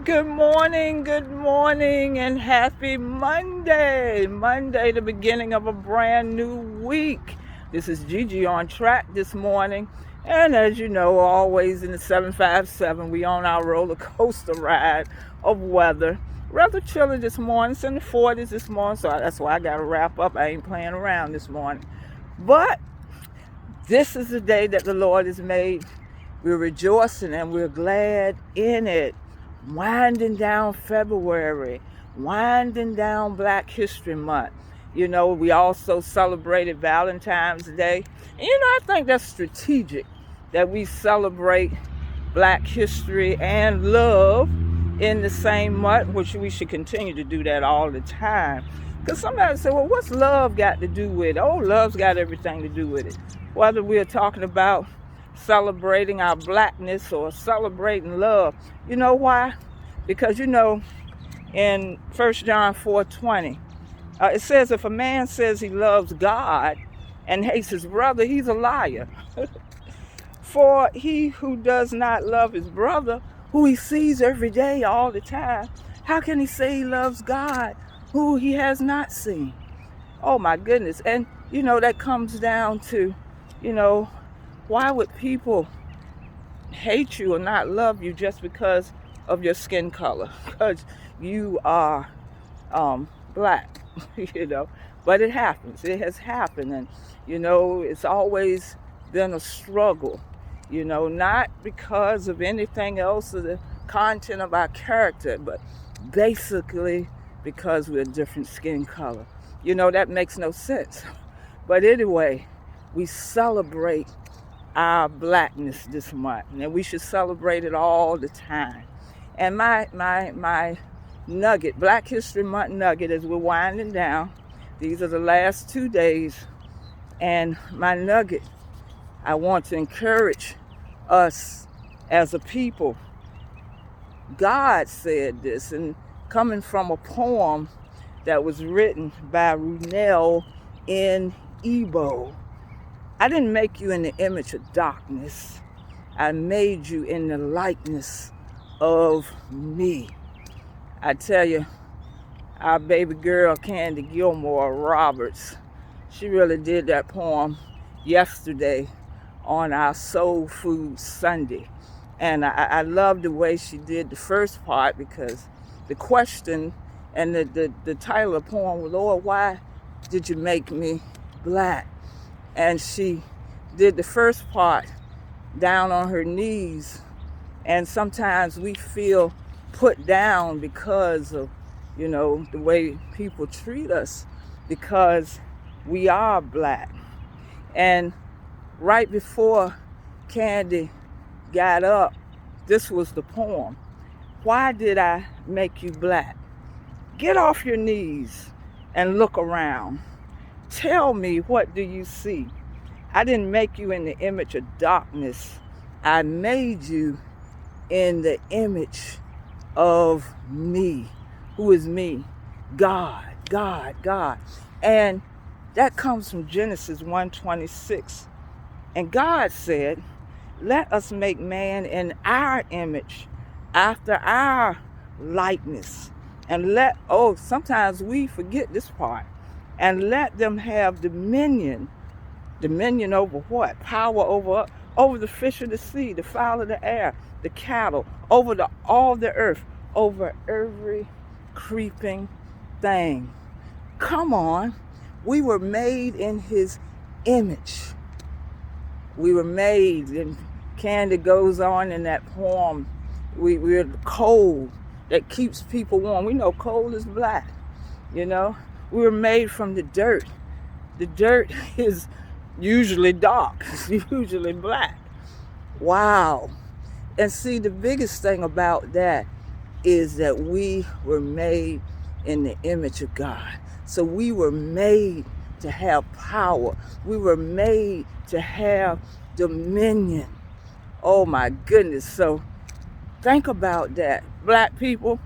Good morning, and happy Monday. Monday, the beginning of a brand new week. This is Gigi on track this morning. And as you know, always in the 757, we on our roller coaster ride of weather. Rather chilly this morning. It's in the 40s this morning, so that's why I got to wrap up. I ain't playing around this morning. But this is the day that the Lord has made. We're rejoicing and we're glad in it. Winding down February, winding down Black History Month. You know, we also celebrated Valentine's Day. And I think that's strategic that we celebrate Black history and love in the same month, which we should continue to do that all the time. Because somebody said, well, what's love got to do with it? Oh, love's got everything to do with it. Whether we're talking about celebrating our blackness or celebrating love. You know why? Because in 1 John 4:20, it says if a man says he loves God and hates his brother, he's a liar. For he who does not love his brother, who he sees every day, all the time, how can he say he loves God, who he has not seen? Oh my goodness. And that comes down to, why would people hate you or not love you just because of your skin color? Because you are black, But it happens. It has happened. And, it's always been a struggle, not because of anything else or the content of our character, but basically because we're a different skin color. That makes no sense. But anyway, we celebrate our blackness this month, and we should celebrate it all the time. And my nugget, Black History Month nugget, as we're winding down, these are the last 2 days, and my nugget, I want to encourage us as a people. God said this, and coming from a poem that was written by Runel in Igbo. I didn't make you in the image of darkness. I made you in the likeness of me. I tell you, our baby girl, Candy Gilmore Roberts, she really did that poem yesterday on our Soul Food Sunday. And I love the way she did the first part, because the question and the title of the poem was, Lord, why did you make me black? And she did the first part down on her knees. And sometimes we feel put down because of, the way people treat us, because we are black. And right before Candy got up, this was the poem. Why did I make you black? Get off your knees and look around. Tell me, what do you see? I didn't make you in the image of darkness. I made you in the image of me. Who is me? God, God, God. And that comes from Genesis 1:26. And God said, let us make man in our image, after our likeness. And sometimes we forget this part. And let them have dominion. Dominion over what? Power over the fish of the sea, the fowl of the air, the cattle, over all the earth, over every creeping thing. Come on. We were made in his image. We were made, and Candy goes on in that poem, we're cold that keeps people warm. We know cold is black, We were made from the dirt. The dirt is usually dark. It's usually black. Wow. And see, the biggest thing about that is that we were made in the image of God. So we were made to have power. We were made to have dominion. Oh my goodness. So think about that. Black people,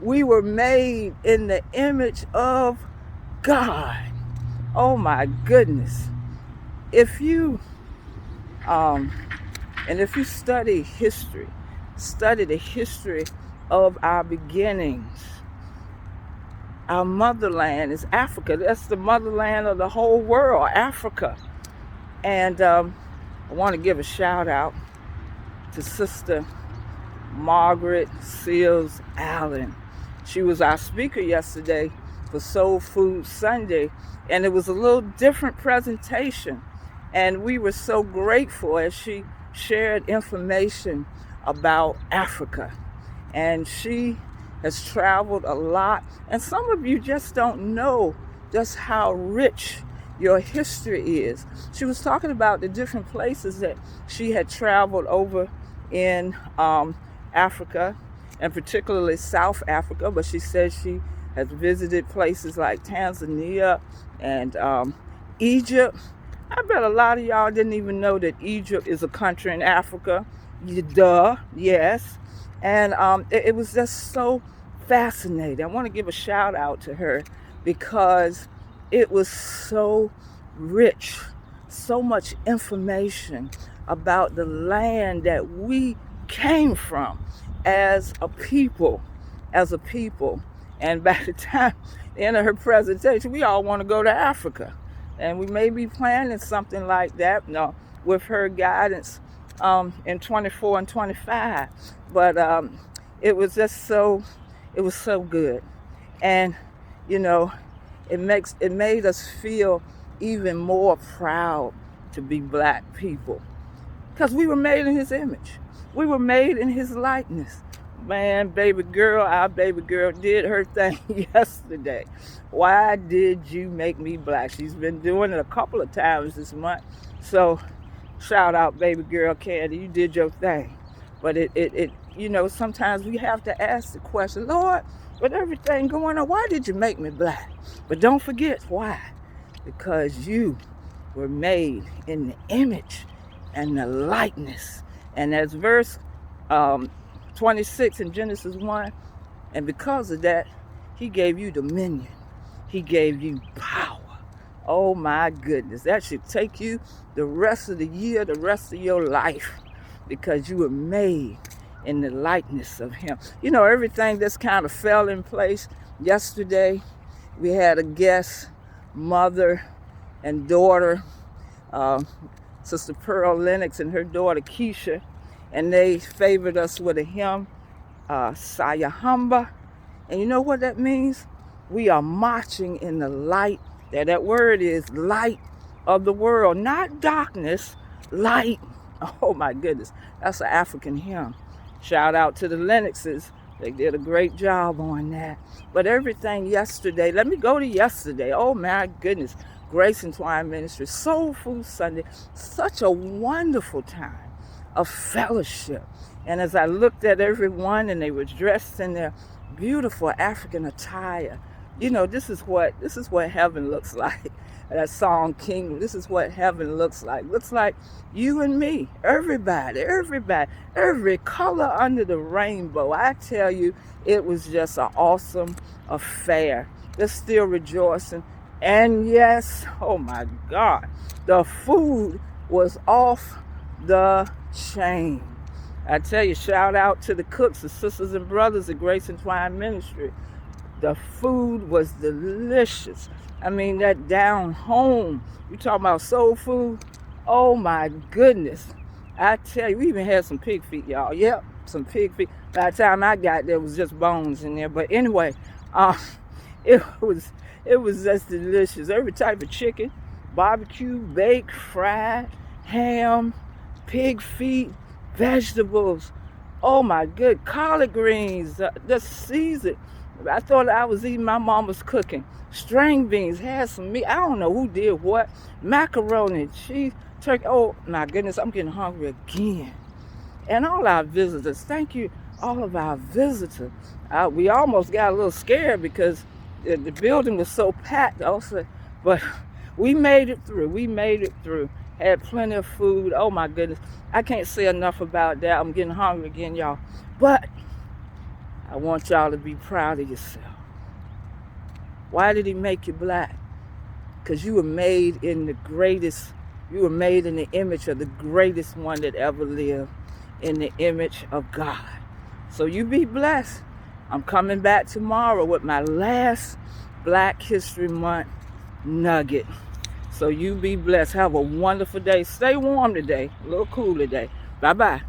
we were made in the image of God. Oh my goodness. If you study history, study the history of our beginnings. Our motherland is Africa. That's the motherland of the whole world, Africa. And I want to give a shout out to Sister Margaret Seals Allen. She was our speaker yesterday for Soul Food Sunday, and it was a little different presentation. And we were so grateful as she shared information about Africa. And she has traveled a lot, and some of you just don't know just how rich your history is. She was talking about the different places that she had traveled over in Africa, and particularly South Africa, but she says she has visited places like Tanzania and Egypt. I bet a lot of y'all didn't even know that Egypt is a country in Africa. Duh, yes. And it was just so fascinating. I want to give a shout out to her because it was so rich, so much information about the land that we came from as a people. And by the time the end of her presentation, we all want to go to Africa. And we may be planning something like that, with her guidance in 24 and 25. But it was just so good. And, it made us feel even more proud to be Black people. Because we were made in his image. We were made in his likeness. Man, our baby girl did her thing yesterday. Why did you make me Black? She's been doing it a couple of times this month. So shout out baby girl Candy, you did your thing. But it sometimes we have to ask the question, Lord, with everything going on, why did you make me Black? But don't forget why. Because you were made in the image and the likeness. And as verse 26 in Genesis 1, and because of that, he gave you dominion. He gave you power. Oh my goodness, that should take you the rest of the year, the rest of your life, because you were made in the likeness of him. Everything that's kind of fell in place. Yesterday, we had a guest, mother and daughter, Sister Pearl Lennox and her daughter Keisha, and they favored us with a hymn, Sayahamba. And you know what that means? We are marching in the light. That word is light of the world, not darkness, light. Oh my goodness, that's an African hymn. Shout out to the Lennoxes. They did a great job on that. But everything yesterday, let me go to yesterday. Oh my goodness. Grace and Twine Ministry, Soul Food Sunday, such a wonderful time of fellowship. And as I looked at everyone and they were dressed in their beautiful African attire, this is what heaven looks like. That song Kingdom, this is what heaven looks like. Looks like you and me, everybody, every color under the rainbow. I tell you, it was just an awesome affair. They're still rejoicing. And yes, oh my God, the food was off the chain. I tell you, shout out to the cooks, the sisters and brothers at Grace and Twine Ministry. The food was delicious. I mean, that down home, you talking about soul food? Oh my goodness. I tell you, we even had some pig feet, y'all. Yep, some pig feet. By the time I got there, it was just bones in there. But anyway, it was just delicious. Every type of chicken, barbecue, baked, fried, ham, pig feet, vegetables. Oh my good, collard greens, the season. I thought I was eating my mama's cooking. String beans, had some meat. I don't know who did what. Macaroni, cheese, turkey. Oh my goodness, I'm getting hungry again. And all our visitors, thank you, all of our visitors. We almost got a little scared because the building was so packed also, but we made it through. Had plenty of food. Oh my goodness, I can't say enough about that. I'm getting hungry again, y'all. But I want y'all to be proud of yourself. Why did he make you Black? Because you were made in the image of the greatest one that ever lived, in the image of God. So you be blessed. I'm coming back tomorrow with my last Black History Month nugget. So you be blessed. Have a wonderful day. Stay warm today. A little cool today. Bye-bye.